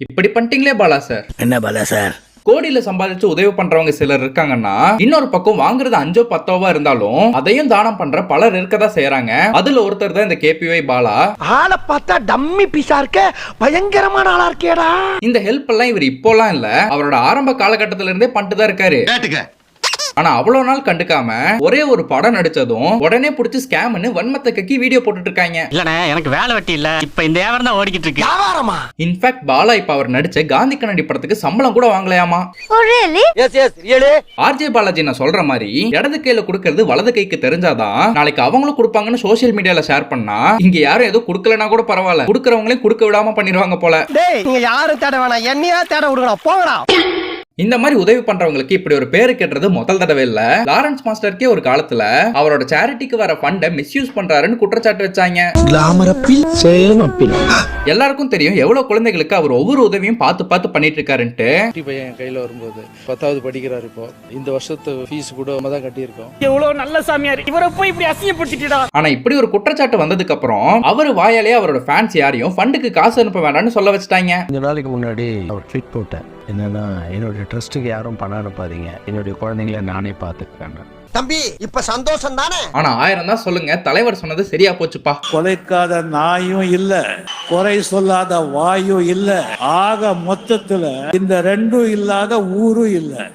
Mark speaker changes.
Speaker 1: இப்படி பண்ணிட்டீங்களே பாலா சார்.
Speaker 2: என்ன பாலா சார்?
Speaker 1: கோடியில சம்பாதிச்சு உதவி பண்றவங்க சிலர் இருக்காங்கன்னா, இன்னொரு பக்கம் வாங்குறது 5 10 இருந்தாலும் அதையும் தானம் பண்ற பலர் இருக்கதான் செய்யறாங்க. அதுல ஒருத்தர் தான் இந்த கேபிஒய் பாலா.
Speaker 3: ஆளை பார்த்தா டம்மி பீஸா இருக்க, பயங்கரமான ஆளா இருக்கேடா.
Speaker 1: இந்த ஹெல்ப் எல்லாம் இவர் இப்போலாம் இல்ல, அவரோட ஆரம்ப காலகட்டத்தில இருந்தே பண்ணிட்டு தான் இருக்காரு. ஆனா அவ்வளவு நாள் கண்டுக்காம ஒரே ஒரு படம் நடிச்சதும் உடனே புடிச்சு ஸ்கேம்னு வன்மத்தை கக்கி வீடியோ போட்டுட்டு இருக்காங்க.
Speaker 4: இல்லனே, எனக்கு வேலை வெட்டி இல்ல, இப்ப இந்த வியாபாரம் தான் ஓடிக்கிட்டு இருக்கு.
Speaker 3: வியாபாரமா?
Speaker 1: இன்ஃபேக்ட் பாலா இப்ப அவர் நடிச்ச காந்தி கண்ணாடி படத்துக்கு சம்பளம் கூட வாங்கலையாமா. ஆர்ஜே பாலாஜி நான் சொல்ற மாதிரி இடது கையில குடுக்கறது வலது கைக்கு தெரிஞ்சாதான் நாளைக்கு அவங்களும் கொடுப்பாங்கன்னு சோசியல் மீடியால ஷேர் பண்ணா, இங்க யாரும் எதுவும் குடுக்கலனா கூட பரவாயில்ல, குடுக்கறவங்களையும் குடுக்க விடாம பண்ணிடுவாங்க போல.
Speaker 3: டேய், நீங்க யாரும் தேட வேணாம், என்னையா தேட விடுங்கடா, போங்கடா.
Speaker 1: இந்த மாதிரி உதவி பண்றவங்களுக்கு இப்படி ஒரு பேரு கேட்டது முதல் தடவை இல்ல. லாரன்ஸ் மாஸ்டருக்கே ஒரு காலத்துல அவரோட சேரிட்டிக்கு வர ஃபண்டை மிஸ்யூஸ் பண்றாருன்னு குற்றச்சாட்டு வச்சாங்க. எல்லாருக்கும் தெரியும் எவ்வளவு குழந்தைகளுக்கு அவர் ஒவ்வொரு உதவியும் பார்த்து பார்த்து பண்ணிட்டு இருக்காருன்ட்டு.
Speaker 5: பையன் கையில வரும்போது 10வது படிக்கிறாரு. இப்போ இந்த வருஷத்து ஃபீஸ் கூட நம்ம தான் கட்டியிருக்கோம்.
Speaker 6: எவ்வளவு நல்ல சாமியார், இவரை போய் இப்படி அசிங்கப்படுத்திட்டா.
Speaker 1: ஆனா இப்படி ஒரு குற்றச்சாட்டு வந்ததுக்கு அப்புறம் அவர் வாயாலே அவரோட ஃபேன்ஸ் யாரையும் ஃபண்டுக்கு காசு அனுப்ப வேண்டாம்னு சொல்ல வச்சுட்டாங்க.
Speaker 2: கொஞ்ச நாளைக்கு முன்னாடி அவர் ட்வீட் போட்டேன், என்னன்னா என்னுடைய ட்ரஸ்ட்டுக்கு யாரும் பணம் அனுப்பாதீங்க, என்னுடைய குழந்தைங்களை நானே பார்த்துக்கிறேன்.
Speaker 3: தம்பி, இப்ப சந்தோஷம் தானே?
Speaker 1: ஆனா 1000 தான் சொல்லுங்க, தலைவர் சொன்னது சரியா போச்சுப்பா.
Speaker 7: கொலைக்காத நாயும் இல்ல, குறை சொல்லாத வாயும் இல்ல, ஆக மொத்தத்துல இந்த ரெண்டும் இல்லாத ஊரும் இல்ல.